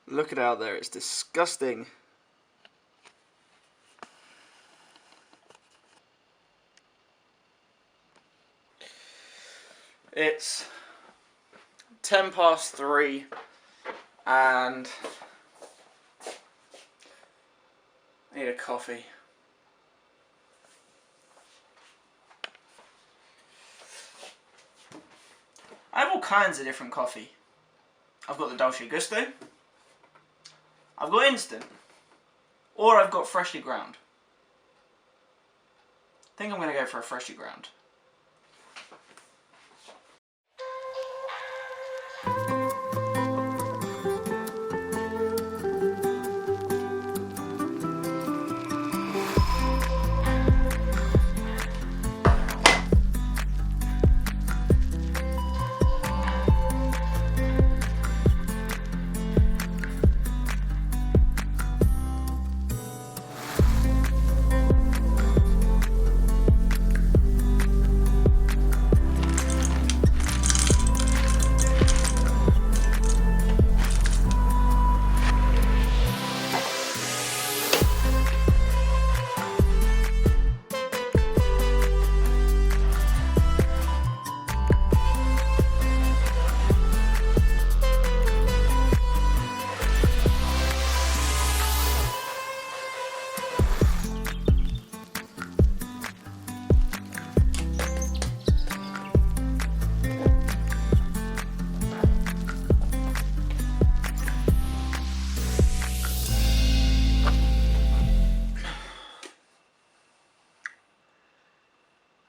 Look at it out there, it's disgusting. It's 3:10 and I need a coffee. I have all kinds of different coffee. I've got the Dolce Gusto, I've got instant, or I've got freshly ground. I think I'm going to go for a freshly ground.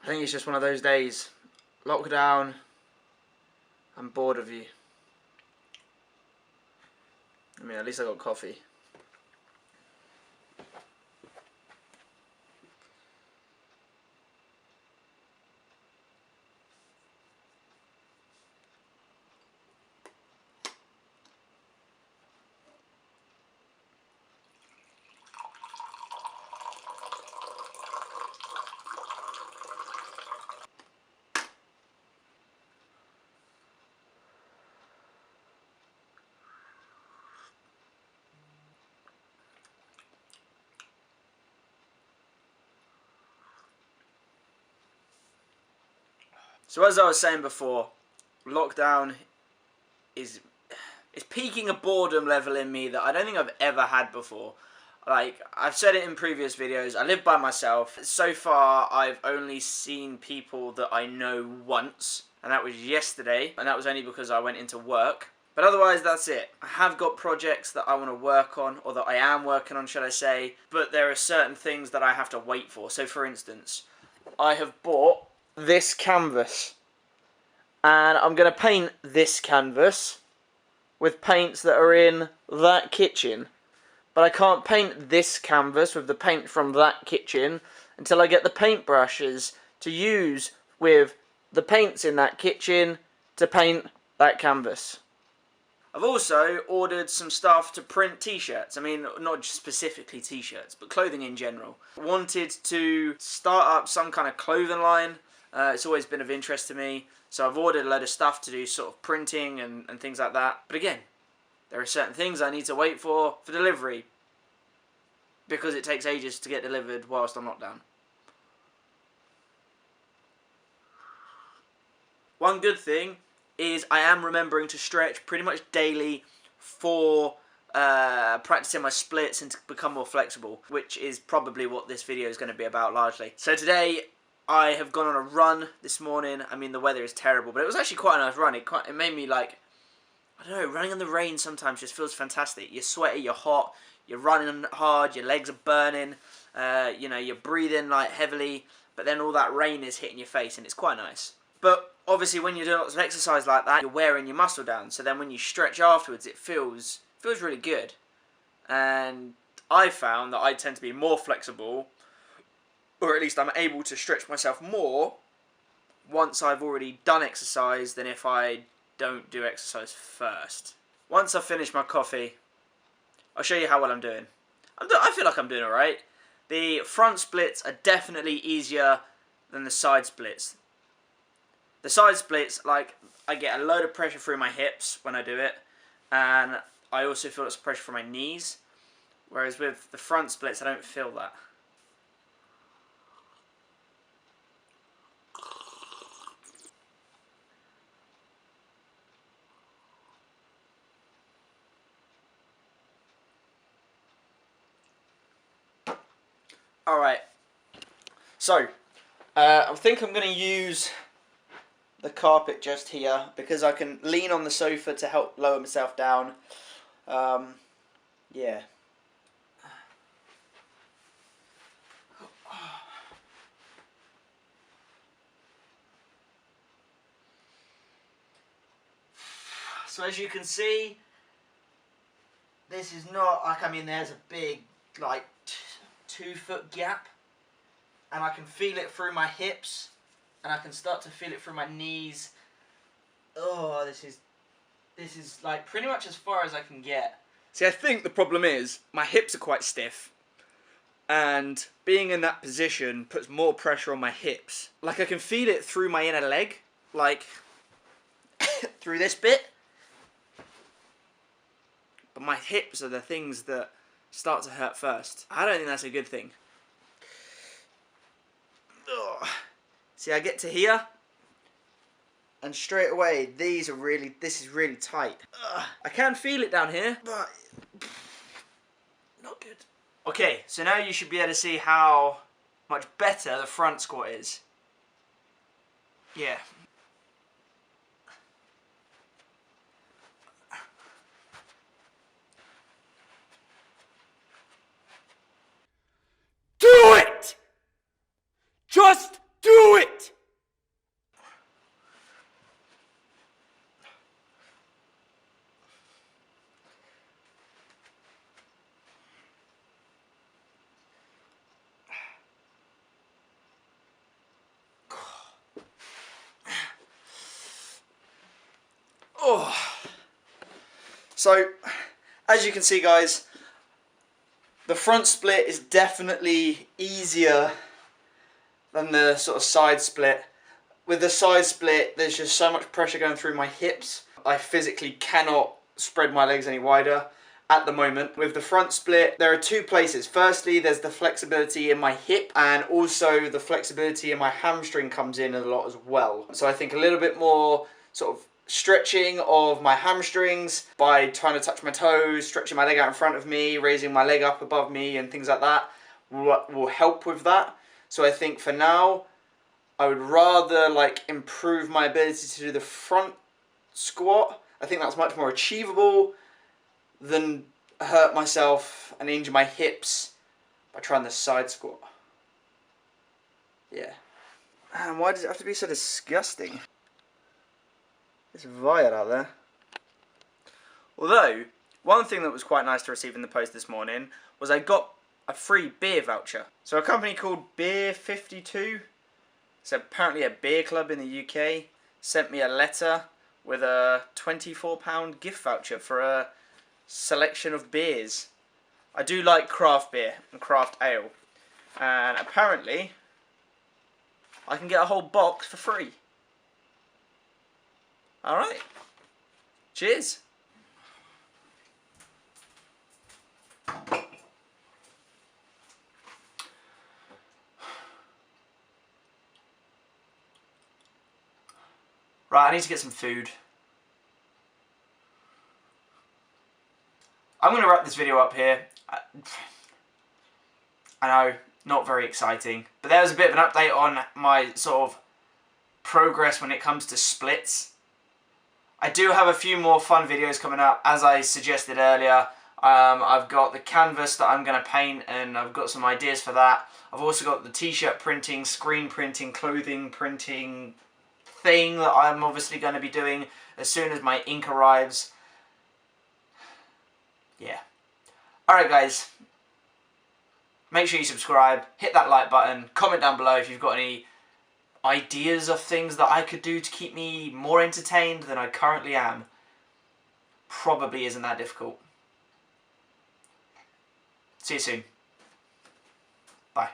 I think it's just one of those days. Lockdown. I'm bored of you. I mean, at least I got coffee. So as I was saying before, lockdown is peaking a boredom level in me that I don't think I've ever had before. Like, I've said it in previous videos, I live by myself. So far, I've only seen people that I know once, and that was yesterday, and that was only because I went into work. But otherwise, that's it. I have got projects that I want to work on, or that I am working on, should I say, but there are certain things that I have to wait for. So, for instance, I have bought this canvas, and I'm going to paint this canvas with paints that are in that kitchen, but I can't paint this canvas with the paint from that kitchen until I get the paintbrushes to use with the paints in that kitchen to paint that canvas. I've also ordered some stuff to print t-shirts. I mean, not specifically t-shirts, but clothing in general. Wanted to start up some kind of clothing line. It's always been of interest to me. So I've ordered a load of stuff to do sort of printing and things like that. But again, there are certain things I need to wait for delivery, because it takes ages to get delivered whilst on lockdown. One good thing is I am remembering to stretch pretty much daily for practicing my splits and to become more flexible, which is probably what this video is going to be about largely. So today I have gone on a run this morning. I mean, the weather is terrible, but it was actually quite a nice run. It made me like, I don't know, running in the rain sometimes just feels fantastic. You're sweaty, you're hot, you're running hard, your legs are burning, you know, you're breathing like heavily, but then all that rain is hitting your face and it's quite nice. But obviously when you're doing lots of exercise like that, you're wearing your muscle down, so then when you stretch afterwards, it feels really good. And I found that I tend to be more flexible, or at least I'm able to stretch myself more once I've already done exercise than if I don't do exercise first. Once I've finished my coffee, I'll show you how well I'm doing. I feel like I'm doing alright. The front splits are definitely easier than the side splits. The side splits, like, I get a load of pressure through my hips when I do it, and I also feel lots of pressure from my knees. Whereas with the front splits, I don't feel that. Alright, so I think I'm going to use the carpet just here because I can lean on the sofa to help lower myself down. Yeah. So as you can see, this is not like, I mean, there's a big like 2 foot gap, and I can feel it through my hips, and I can start to feel it through my knees. Oh, this is like pretty much as far as I can get. See, I think the problem is my hips are quite stiff, and being in that position puts more pressure on my hips. Like, I can feel it through my inner leg, like through this bit. But my hips are the things that start to hurt first. I don't think that's a good thing. Ugh. See, I get to here, and straight away, this is really tight. Ugh. I can feel it down here, but not good. Okay, so now you should be able to see how much better the front squat is. Yeah. Do it! Just do it! Oh. So, as you can see, guys, the front split is definitely easier than the sort of side split. With the side split, there's just so much pressure going through my hips. I physically cannot spread my legs any wider at the moment. With the front split, there are 2 places. Firstly, there's the flexibility in my hip, and also the flexibility in my hamstring comes in a lot as well. So I think a little bit more sort of stretching of my hamstrings by trying to touch my toes, stretching my leg out in front of me, raising my leg up above me and things like that will help with that. So I think for now, I would rather like improve my ability to do the front squat. I think that's much more achievable than hurt myself and injure my hips by trying the side squat. Yeah. Man, why does it have to be so disgusting? It's vile out there. Although, one thing that was quite nice to receive in the post this morning was I got a free beer voucher. So a company called Beer 52, it's apparently a beer club in the UK, sent me a letter with a £24 gift voucher for a selection of beers. I do like craft beer and craft ale, and apparently I can get a whole box for free. Alright, cheers. Right, I need to get some food. I'm going to wrap this video up here. I know, not very exciting, but there was a bit of an update on my sort of progress when it comes to splits. I do have a few more fun videos coming up, as I suggested earlier. I've got the canvas that I'm going to paint, and I've got some ideas for that. I've also got the t-shirt printing, screen printing, clothing printing thing that I'm obviously going to be doing as soon as my ink arrives. Yeah. Alright guys, make sure you subscribe, hit that like button, comment down below if you've got any ideas of things that I could do to keep me more entertained than I currently am. Probably isn't that difficult. See you soon. Bye.